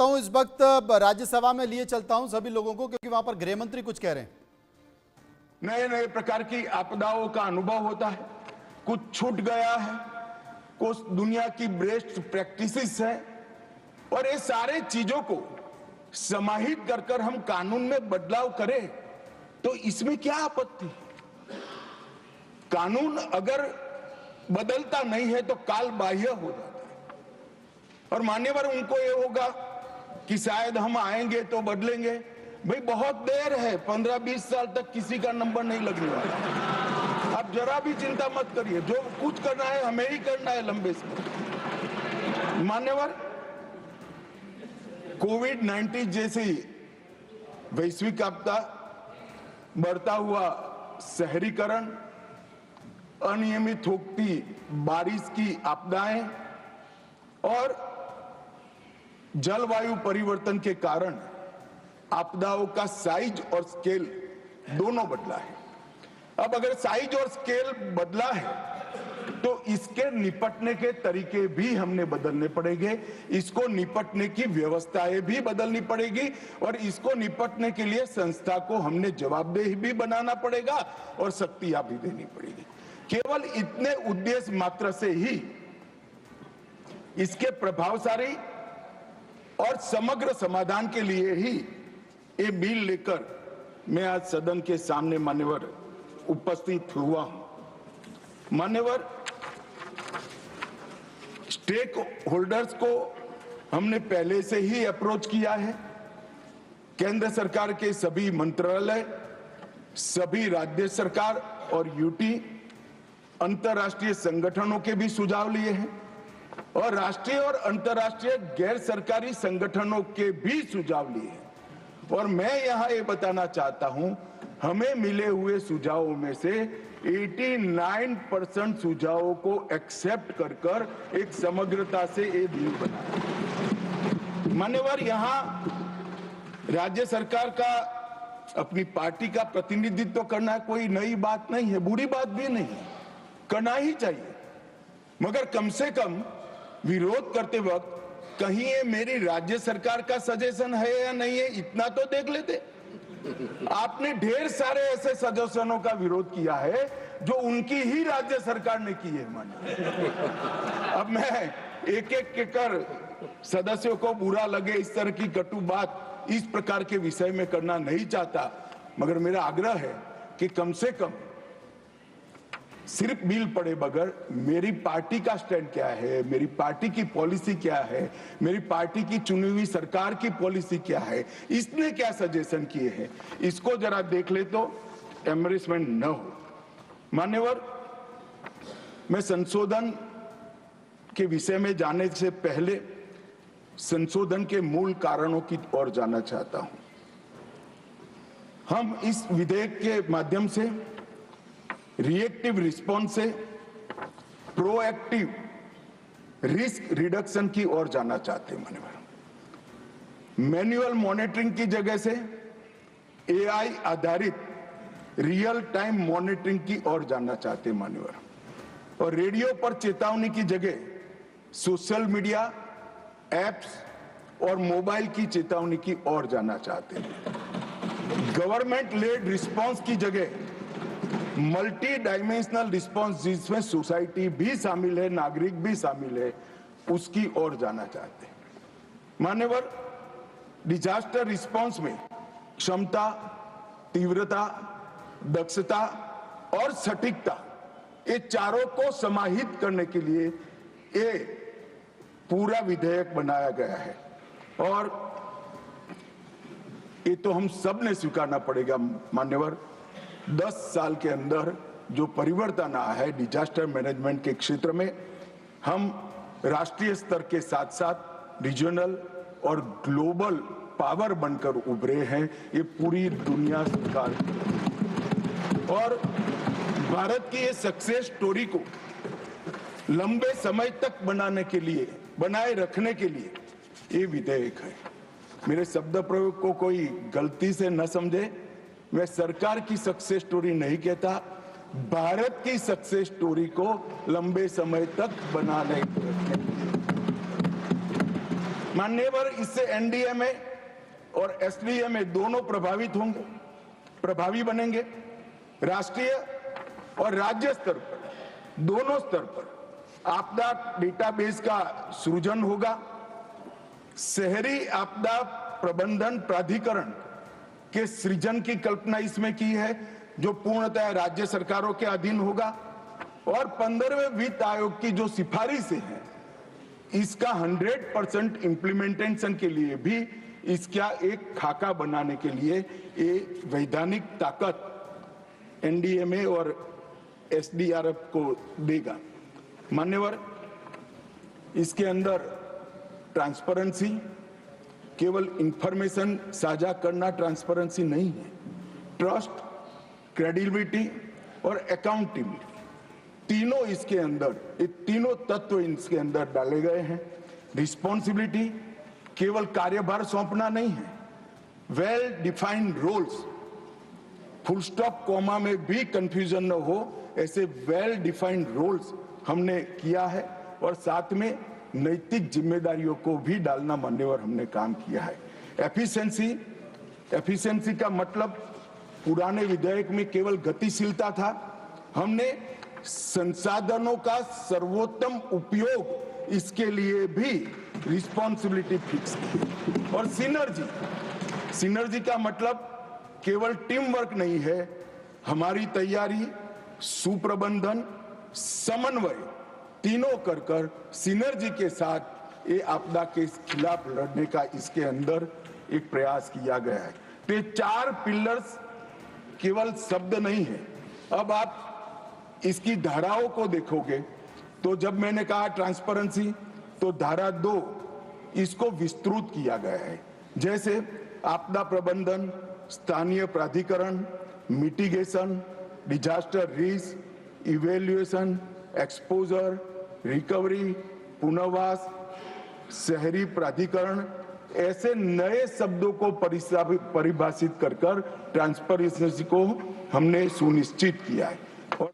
हूं इस वक्त राज्यसभा में लिए चलता हूं सभी लोगों को, क्योंकि वहां पर गृह मंत्री कुछ कह रहे हैं। नए नए प्रकार की आपदाओं का अनुभव होता है, कुछ छूट गया है, कुछ दुनिया की बेस्ट प्रैक्टिसेस है, और ये सारे चीजों को समाहित कर हम कानून में बदलाव करें तो इसमें क्या आपत्ति। कानून अगर बदलता नहीं है तो काल बाह्य हो जाता है। और मान्यवर उनको ये होगा कि शायद हम आएंगे तो बदलेंगे। भाई बहुत देर है, 15-20 साल तक किसी का नंबर नहीं लगने वाला। आप जरा भी चिंता मत करिए, जो कुछ करना है हमें ही करना है लंबे समय। मान्यवर, कोविड-19 जैसी वैश्विक आपदा, बढ़ता हुआ शहरीकरण, अनियमित होती बारिश की आपदाएं और जलवायु परिवर्तन के कारण आपदाओं का साइज और स्केल दोनों बदला है। अब अगर साइज और स्केल बदला है तो इसके निपटने के तरीके भी हमने बदलने पड़ेंगे, इसको निपटने की व्यवस्थाएं भी बदलनी पड़ेगी, और इसको निपटने के लिए संस्था को हमने जवाबदेह भी बनाना पड़ेगा और शक्तियां भी देनी पड़ेगी। केवल इतने उद्देश्य मात्र से ही इसके प्रभावशाली और समग्र समाधान के लिए ही ये बिल लेकर मैं आज सदन के सामने मान्यवर उपस्थित हुआ हूं। मान्यवर, स्टेक होल्डर्स को हमने पहले से ही अप्रोच किया है। केंद्र सरकार के सभी मंत्रालय, सभी राज्य सरकार और यूटी, अंतर्राष्ट्रीय संगठनों के भी सुझाव लिए हैं, और राष्ट्रीय और अंतर्राष्ट्रीय गैर सरकारी संगठनों के भी सुझाव लिए हैं। और मैं यहां ये बताना चाहता हूं, हमें मिले हुए सुझावों में से 89% सुझावों को एक्सेप्ट कर एक समग्रता से ये बिल बना। मान्यवर, यहां राज्य सरकार का अपनी पार्टी का प्रतिनिधित्व करना कोई नई बात नहीं है, बुरी बात भी नहीं है, करना ही चाहिए। मगर कम से कम विरोध करते वक्त कहीं ये मेरी राज्य सरकार का सजेशन है या नहीं है, इतना तो देख लेते। आपने ढेर सारे ऐसे सजेशनों का विरोध किया है जो उनकी ही राज्य सरकार ने की है। अब मैं एक एक कर सदस्यों को बुरा लगे इस तरह की कटु बात इस प्रकार के विषय में करना नहीं चाहता, मगर मेरा आग्रह है कि कम से कम सिर्फ बिल पढ़े बगैर मेरी पार्टी का स्टैंड क्या है, मेरी पार्टी की पॉलिसी क्या है, मेरी पार्टी की चुनी हुई सरकार की पॉलिसी क्या है, इसने क्या सजेशन किए हैं, इसको जरा देख ले तो एम्बैरेसमेंट न हो। मान्यवर, मैं संशोधन के विषय में जाने से पहले संशोधन के मूल कारणों की ओर जाना चाहता हूं। हम इस विधेयक के माध्यम से रिएक्टिव रिस्पॉन्स से प्रोएक्टिव रिस्क रिडक्शन की ओर जाना चाहते हैं। मान्यवर, मैन्युअल मॉनिटरिंग की जगह से एआई आधारित रियल टाइम मॉनिटरिंग की ओर जाना चाहते हैं। मान्यवर, और रेडियो पर चेतावनी की जगह सोशल मीडिया एप्स और मोबाइल की चेतावनी की ओर जाना चाहते हैं। गवर्नमेंट लेड रिस्पॉन्स की जगह मल्टी डायमेंशनल रिस्पॉन्स, जिसमें सोसाइटी भी शामिल है, नागरिक भी शामिल है, उसकी ओर जाना चाहते हैं। मान्यवर, डिजास्टर रिस्पॉन्स में क्षमता, तीव्रता, दक्षता और सटीकता, ये चारों को समाहित करने के लिए ये पूरा विधेयक बनाया गया है। और ये तो हम सब ने स्वीकारना पड़ेगा मान्यवर, 10 साल के अंदर जो परिवर्तन आया है डिजास्टर मैनेजमेंट के क्षेत्र में, हम राष्ट्रीय स्तर के साथ साथ रीजनल और ग्लोबल पावर बनकर उभरे हैं। ये पूरी दुनिया स्वीकार, और भारत की ये सक्सेस स्टोरी को लंबे समय तक बनाए रखने के लिए ये विधेयक है। मेरे शब्द प्रयोग को कोई गलती से न समझे, मैं सरकार की सक्सेस स्टोरी नहीं कहता, भारत की सक्सेस स्टोरी को लंबे समय तक बनाने मान्यवर, इससे एनडीएमए और एसडीएमए दोनों प्रभावी बनेंगे। राष्ट्रीय और राज्य स्तर पर, दोनों स्तर पर आपदा डेटाबेस का सृजन होगा। शहरी आपदा प्रबंधन प्राधिकरण के सृजन की कल्पना इसमें की है, जो पूर्णतः राज्य सरकारों के अधीन होगा। और 15वें वित्त आयोग की जो सिफारिशें हैं, इसका 100% इम्प्लीमेंटेशन के लिए भी इसका एक खाका बनाने के लिए ये वैधानिक ताकत एनडीएमए और एसडीआरएफ को देगा। मान्यवर, इसके अंदर ट्रांसपेरेंसी, केवल इंफॉर्मेशन साझा करना ट्रांसपेरेंसी नहीं है। ट्रस्ट, क्रेडिबिलिटी और अकाउंटेबिलिटी, तीनों इसके अंदर, ये तीनों तत्व इसके अंदर डाले गए हैं। रिस्पॉन्सिबिलिटी, केवल कार्यभार सौंपना नहीं है। Well defined roles, full stop comma में भी कंफ्यूजन न हो, ऐसे वेल डिफाइंड रोल्स हमने किया है। और साथ में नैतिक जिम्मेदारियों को भी डालना मान्यवर हमने काम किया है। एफिशिएंसी का मतलब पुराने विधेयक में केवल गतिशीलता था, हमने संसाधनों का सर्वोत्तम उपयोग, इसके लिए भी रिस्पॉन्सिबिलिटी फिक्स की। और सिनर्जी का मतलब केवल टीम वर्क नहीं है, हमारी तैयारी, सुप्रबंधन, समन्वय, तीनों कर सिनर्जी के साथ ये आपदा के खिलाफ लड़ने का इसके अंदर एक प्रयास किया गया है। तो ये 4 पिलर्स केवल शब्द नहीं है। अब आप इसकी धाराओं को देखोगे तो जब मैंने कहा ट्रांसपेरेंसी, तो धारा 2 इसको विस्तृत किया गया है। जैसे आपदा प्रबंधन, स्थानीय प्राधिकरण, mitigation, disaster risk, evaluation, exposure, recovery, पुनर्वास, शहरी प्राधिकरण, ऐसे नए शब्दों को परिभाषित कर ट्रांसपेरेंसी को हमने सुनिश्चित किया है। और